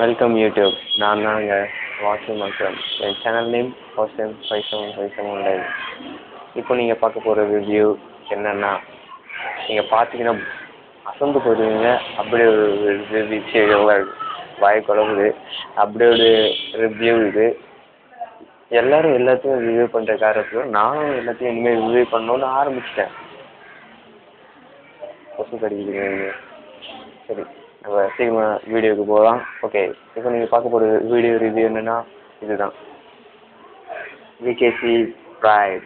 Welcome YouTube. நான் தாங்க வாசிம் அக்ரம். என் channel name Wasim 5757 இப்போ நீங்கள் பார்க்க போகிற ரிவ்யூ என்னென்னா, நீங்கள் பார்த்தீங்கன்னா அசந்து போயிடுவீங்க. அப்படி ஒரு ரிவ்யூ வாய் குழம்புது. அப்படி ஒரு ரிவ்யூ இது. எல்லோரும் எல்லாத்தையும் ரிவ்யூ பண்ணுற காரணத்தில் நானும் எல்லாத்தையும் இனிமேல் ரிவ்யூ பண்ணணுன்னு ஆரம்பிச்சிட்டேன். கொசு கடிக்கிறீங்க. சரி, நம்ம சீக்கிரமாக வீடியோவுக்கு போகலாம். ஓகே, இப்போ நீங்கள் பார்க்க போகிற வீடியோ ரிவ்யூ என்னென்னா இதுதான். VKC pride.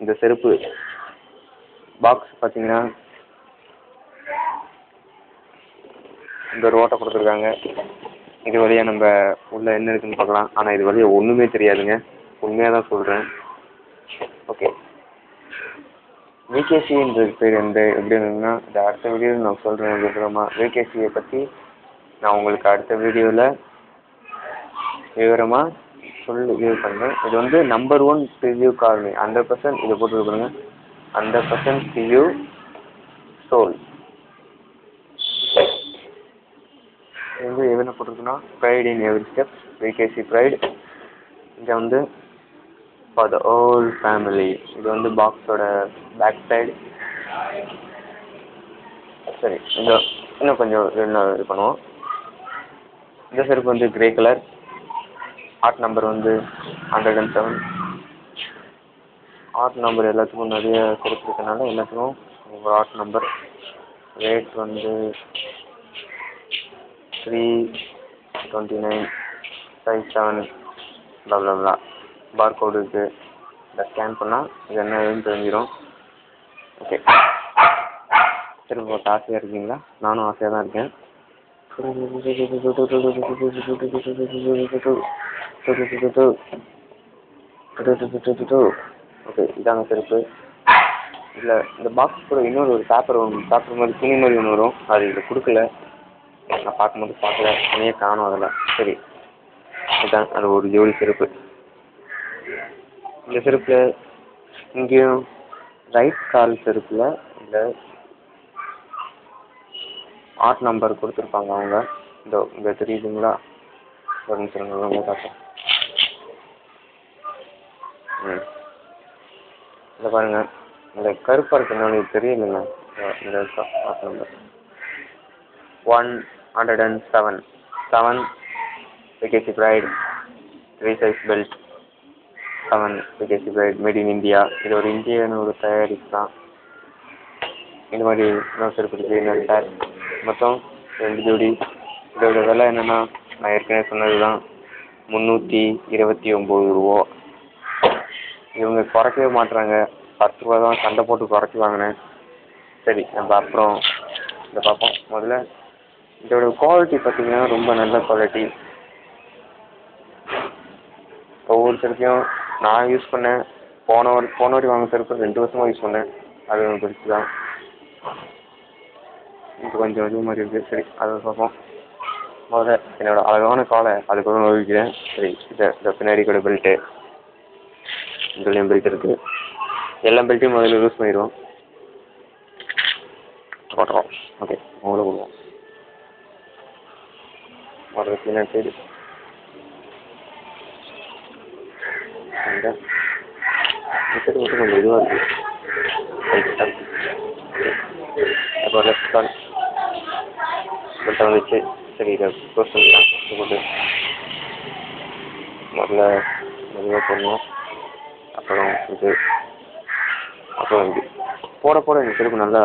இந்த செருப்பு பாக்ஸ் பார்த்தீங்கன்னா இந்த ஒரு ஓட்டை கொடுத்துருக்காங்க. இது வழியாக நம்ம உள்ளே என்ன இருக்குதுன்னு பார்க்கலாம். ஆனால் இது வழியாக ஒன்றுமே தெரியாதுங்க, உண்மையாக தான் சொல்கிறேன். ஓகே, விகேசின்றது பேர் எப்படி இருந்ததுன்னா, இந்த அடுத்த வீடியோவில் நான் சொல்கிறேன் விவரமாக. விகேசியை பற்றி நான் உங்களுக்கு அடுத்த வீடியோவில் விவரமாக ரிவ்யூ பண்ணுறேன். இது வந்து நம்பர் 1 ரிவ்யூ கார்னு 100% இதை போட்டுருப்பாங்க. 100% ரிவ்யூ சோல். இது வந்து என்ன போட்டிருக்குன்னா, pride in every step, VKC pride. இங்கே வந்து ஃபார் த ஹோல் ஃபேமிலி. இது வந்து பாக்ஸோட பேக் சைடு. சரி, இன்னும் கொஞ்சம் இது பண்ணுவோம். இந்த செருப்பு வந்து கிரே கலர். ஆர்ட் நம்பர் வந்து 107. ஆர்ட் நம்பர் எல்லாத்துக்கும் நிறைய செருப்பு இருக்கனால எல்லாத்துக்கும் ஒரு ஆர்ட் நம்பர். ரேட் வந்து 329 சைஸ் 7 blah பார் கோடு இருக்குது. இதை ஸ்கேன் பண்ணால் இது என்ன ஏதுன்னு தெரிஞ்சிடும். ஓகே, செருப்பு போட்டு ஆசையாக இருக்கீங்களா? நானும் ஆசையாக தான் இருக்கேன். ஓகே, இதாங்க செருப்பு. இதில் இந்த பாக்ஸ் கூட இன்னொரு பேப்பர் மாதிரி துணி மாதிரி ஒன்று வரும். அது இதில் கொடுக்கல. நான் பார்க்கல, தனியாக காணும் அதில். சரி, இதுதான் அது ஒரு ஜோடி செருப்பு. இந்த செருப்பில் இங்கேயும் ரைட் கால் செருப்பில் இந்த ஆர்ட் நம்பர் கொடுத்துருப்பாங்க அவங்க. இந்த தெரியுதுங்களா? ஒரு நிமிஷம் ரொம்ப பார்ப்போம். இதை பாருங்கள், இந்த கருப்பாக இருக்கிறதுனால இது தெரியலைங்க. இந்த art number 107 VKC pride 3 size belt 7 VKC pride made in India. இது ஒரு இந்தியன் ஒரு தயாரிப்பு தான். இந்த மாதிரி இன்னொரு செருப்பு இருக்குது. இன்னொரு சார் மொத்தம் 2 ஜோடி. இதோட விலை என்னென்னா, நான் ஏற்கனவே சொன்னது தான், 329 ரூபா. இவங்க குறைக்கவே மாட்டுறாங்க. 10 ரூபா தான் சண்டை போட்டு குறைச்சி வாங்கினேன். சரி, நம்ம அப்புறம் இதை பார்ப்போம். முதல்ல இதோட குவாலிட்டி பார்த்தீங்கன்னா ரொம்ப நல்ல குவாலிட்டி. ஒவ்வொரு செருப்பையும் நான் யூஸ் பண்ணேன். போன வாட்டி வாங்கின செருப்பு 2 வருஷமாக யூஸ் பண்ணேன். அது எனக்கு பிடிச்சி தான். இது கொஞ்சம் இது மாதிரி இருக்குது. சரி, அதை பார்ப்போம். முதல்ல என்னோடய அழகான காலை அதுக்கூட நோவிக்கிறேன். சரி, இந்த பின்னாடி கூட பெல்ட்டு, இதுலேயும் பெல்ட் இருக்குது. எல்லா பெல்ட்டையும் முதல்ல யூஸ் பண்ணிடுவோம். போட்டுறோம். ஓகே, முதல்ல போடுவோம். முதல்ல பின்னாடி சைடு சைடு மட்டும் கொஞ்சம் இதுவாக இருக்குது. அப்புறம் லெஃப்ட் கால் பெல்ட்டை வந்துச்சு. சரி, இதை க்ளோஸ் பண்ணிக்கலாம். இது போட்டு முதல்ல மெதுவாக போடணும். அப்புறம் இது போட இந்த செருப்பு நல்லா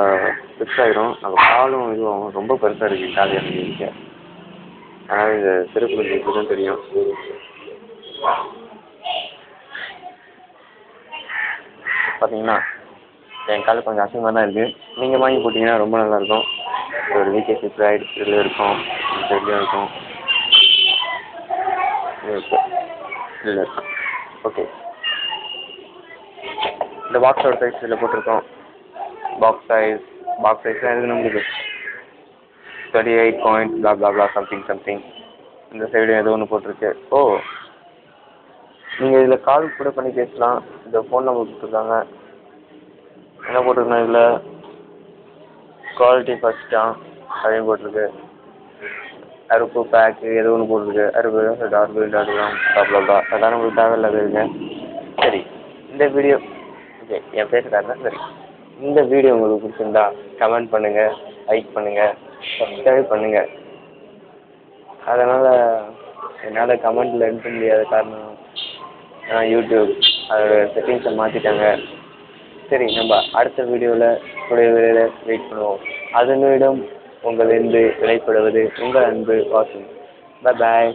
ஃபிக்ஸ் ஆகிடும். நம்ம காலும் இதுவும் ரொம்ப பெருசாக இருக்குது கால் எனக்கு இருக்க. அதனால் இந்த செருப்பு இப்படி தான் தெரியும். பார்த்தீங்கன்னா என் கால் கொஞ்சம் அசிங்கமாக தான் இருக்குது. நீங்கள் வாங்கி போட்டிங்கன்னா ரொம்ப நல்லாயிருக்கும். ஒரு விகேசி ப்ரைட் இதில் இருக்கும், இதுலேயும் இருக்கும், இதில் இருக்கும். ஓகே, இந்த பாக்ஸோட சைஸ் இதில் போட்டிருக்கோம். பாக்ஸ் சைஸ்லாம் எதுக்கு நம்மளுக்கு 38 பாயிண்ட் blah சம்திங். இந்த சைடு ஏதோ ஒன்று போட்டிருக்கு. ஓ, நீங்கள் இதில் கால் கூட பண்ணி பேசலாம். இந்த ஃபோன் நம்பர் கொடுத்துருக்காங்க. என்ன போட்டிருக்கேன் இதில், குவாலிட்டி ஃபஸ்ட்டாக அப்படின்னு போட்டிருக்கு. அறுப்பு பேக்கு ஏதோ ஒன்று போட்டிருக்கு அறுப்பு அதான் நம்மளுக்கு தேவையில்லாததுங்க. சரி இந்த வீடியோ ஓகே என் பேர் காரணம் சரி இந்த வீடியோ உங்களுக்கு பிடிச்சிருந்தா கமெண்ட் பண்ணுங்கள், லைக் பண்ணுங்கள், சப்ஸ்கிரைப் பண்ணுங்கள். அதனால் என்னால் கமெண்ட்டில் எழுத முடியாத காரணம் யூடியூப் அதோட செட்டிங்ஸை மாற்றிட்டாங்க. சரி நம்ம அடுத்த வீடியோவில் வெயிட் பண்ணுவோம். அதனிடம் உங்களிருந்து விடைபெறுவது உங்கள் அன்பு வாசன். பாய்.